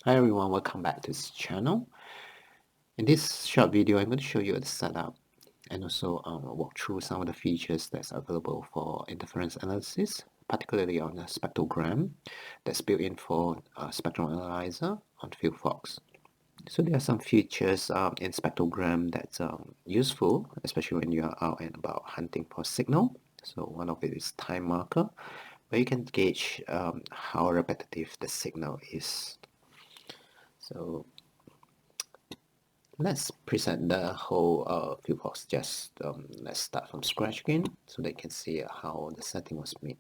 Hi everyone, welcome back to this channel. In this short video, I'm going to show you the setup and also walk through some of the features that's available for interference analysis, particularly on the spectrogram that's built in for Spectralizer on FieldFox. So there are some features in spectrogram that's useful, especially when you are out and about hunting for signal. So one of it is time marker, where you can gauge how repetitive the signal is. So let's present the whole FieldFox. Just let's start from scratch again so they can see how the setting was made.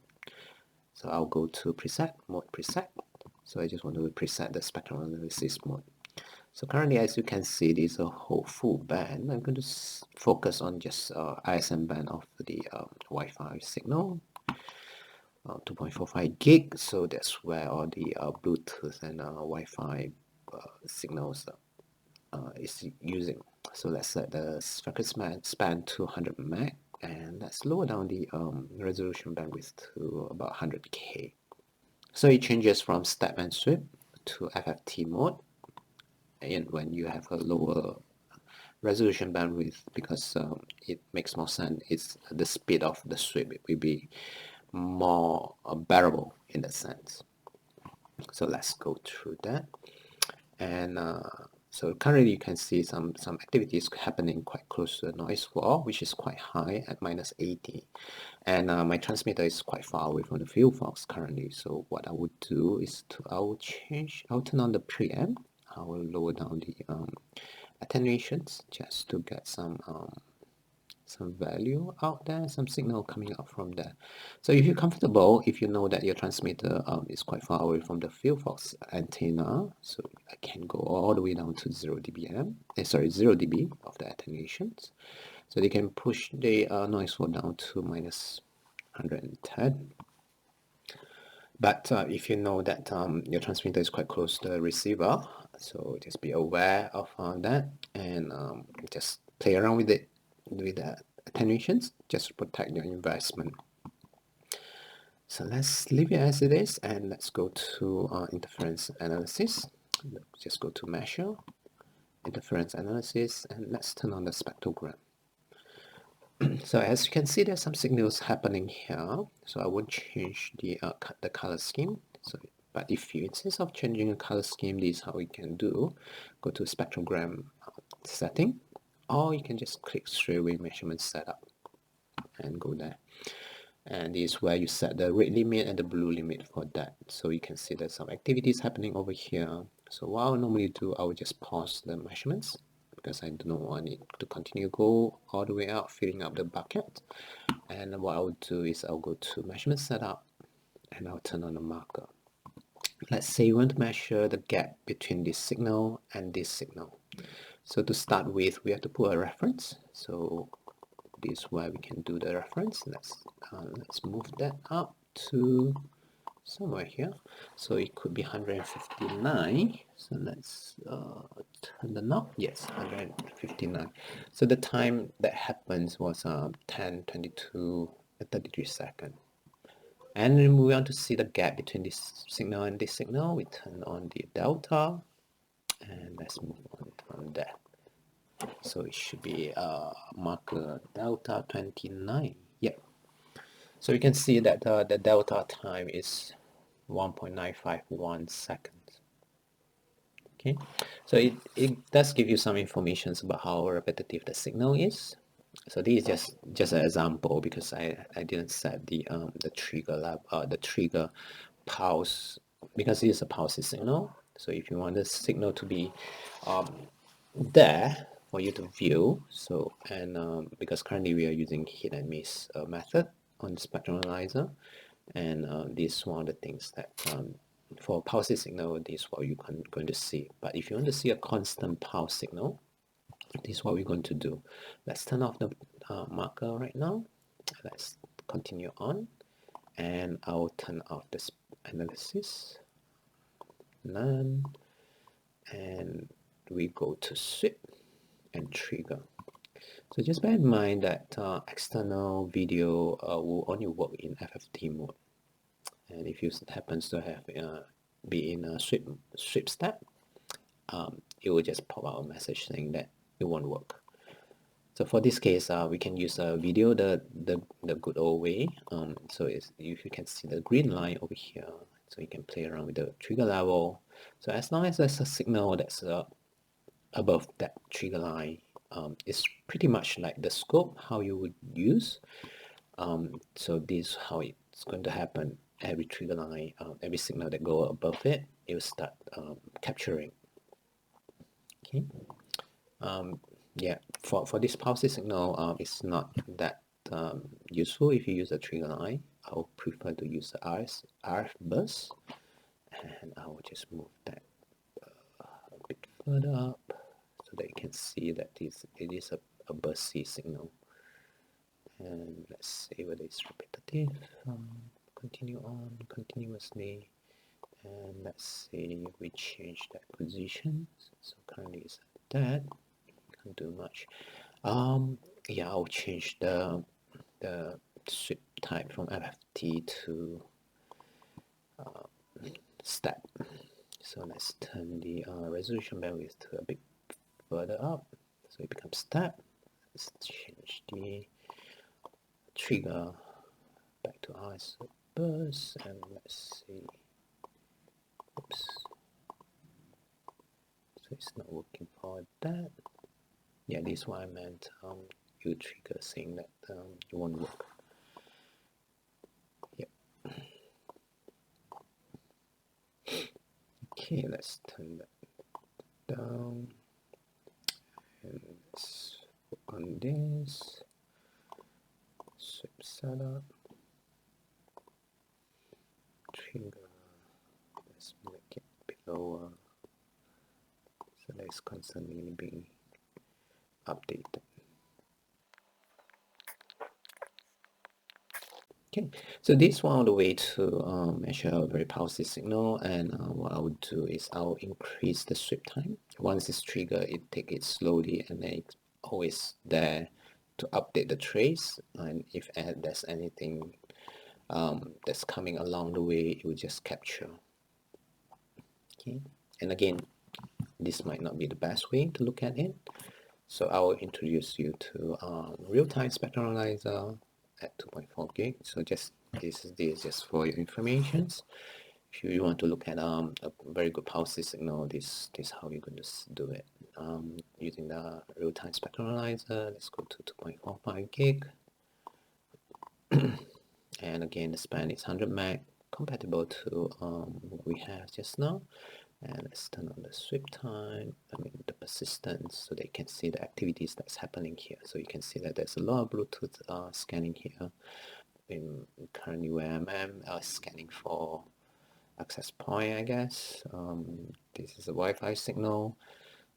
So I'll go to preset, mode preset. So I just want to preset the spectral analysis mode. So currently, as you can see, there's a whole full band. I'm going to focus on just ISM band of the Wi-Fi signal, 2.45 gig. So that's where all the Bluetooth and Wi-Fi signals is using. So let's set the spectral span to 100 meg, and let's lower down the resolution bandwidth to about 100K. So it changes from step and sweep to FFT mode, and when you have a lower resolution bandwidth, because it makes more sense, it's the speed of the sweep, it will be more bearable in that sense. So let's go through that. And so currently you can see some activities happening quite close to the noise wall, which is quite high at -80. And my transmitter is quite far away from the FieldFox currently. So what I would do is I'll turn on the preamp. I will lower down the attenuations just to get some value out there, some signal coming out from there. So if you're comfortable, if you know that your transmitter is quite far away from the FieldFox antenna, so I can go all the way down to 0 dBm, 0 dB of the attenuations. So they can push the noise wall down to -110. But if you know that your transmitter is quite close to the receiver, so just be aware of that and just play around with it, with the attenuations, just to protect your investment. So let's leave it as it is, and let's go to interference analysis. Just go to measure, interference analysis, and let's turn on the spectrogram. So as you can see, there's some signals happening here. So I won't change the color scheme. So, but if you insist of changing a color scheme, this is how we can do. Go to spectrogram setting, or you can just click straight away measurement setup and go there. And this is where you set the red limit and the blue limit for that. So you can see there's some activities happening over here. So what I'll normally do, I will just pause the measurements because I do not want it to continue go all the way out, filling up the bucket. And what I'll do is I'll go to measurement setup and I'll turn on the marker. Let's say you want to measure the gap between this signal and this signal. So to start with, we have to put a reference. So this is where we can do the reference. Let's move that up to somewhere here. So it could be 159. So let's turn the knob. Yes, 159. So the time that happens was 10:22 33 seconds. And then we want to see the gap between this signal and this signal. We turn on the delta, and let's move on from there. So it should be marker delta 29. Yep. So you can see that the delta time is 1.951 seconds. Okay, so it does give you some information about how repetitive the signal is. So this is just an example because I didn't set the trigger level, the trigger pulse, because it is a pulse signal. So if you want the signal to be there for you to view, so and because currently we are using hit and miss method on the Spectralizer, and this is one of the things that for pulse signal, this is what you're going to see. But if you want to see a constant pulse signal, this is what we're going to do. Let's turn off the marker right now. Let's continue on, and I'll turn off this analysis, none, and we go to sweep and trigger. So just bear in mind that external video will only work in FFT mode, and if you happens to have be in a sweep step, it will just pop out a message saying that it won't work. So for this case, we can use a video the good old way. So if you can see the green line over here, so you can play around with the trigger level. So as long as there's a signal that's above that trigger line, it's pretty much like the scope how you would use. So this is how it's going to happen. Every trigger line, every signal that go above it, it will start capturing. Okay. Yeah, for this pulse signal, it's not that useful if you use a trigger line. I would prefer to use the RF bus, and I will just move that a bit further up so that you can see that it is a busy signal. And let's see whether it's repetitive. Continue on continuously, and let's see if we change that position. So currently it's at that. Can't do much. Yeah, I'll change the sweep type from FFT to step. So let's turn the resolution bandwidth to a bit further up, so it becomes step. Let's change the trigger back to ISO bus, and let's see. Oops. So it's not working for that. Yeah, this is what I meant. You trigger saying that it won't work. Yep. Okay, let's turn that down, and let's work on this. Sweep setup. Trigger. Let's make it a bit lower, so that it's constantly being updated. Okay, so this is one of the way to measure a very pulsy signal, and what I would do is I'll increase the sweep time. Once it's triggered, it take it slowly, and then it's always there to update the trace, and if there's anything that's coming along the way, it will just capture. Okay, and again, this might not be the best way to look at it, so I will introduce you to real-time Spectralizer at 2.4 gig. So this is just for your information. If you want to look at a very good pulse signal, this is how you're going to do it using the real-time Spectralizer. Let's go to 2.45 gig. And again, the span is 100 meg, compatible to what we have just now. And let's turn on the sweep time, the persistence, so they can see the activities that's happening here. So you can see that there's a lot of Bluetooth scanning here. Currently where I'm scanning for access point, I guess. This is a Wi-Fi signal.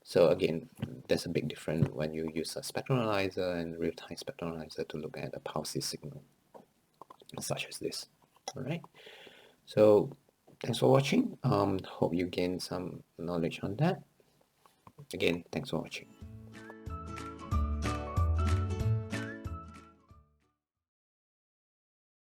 So again, there's a big difference when you use a Spectralizer and real-time Spectralizer to look at a pulsy signal, such as this. All right. So thanks for watching. Hope you gain some knowledge on that. Again, thanks for watching.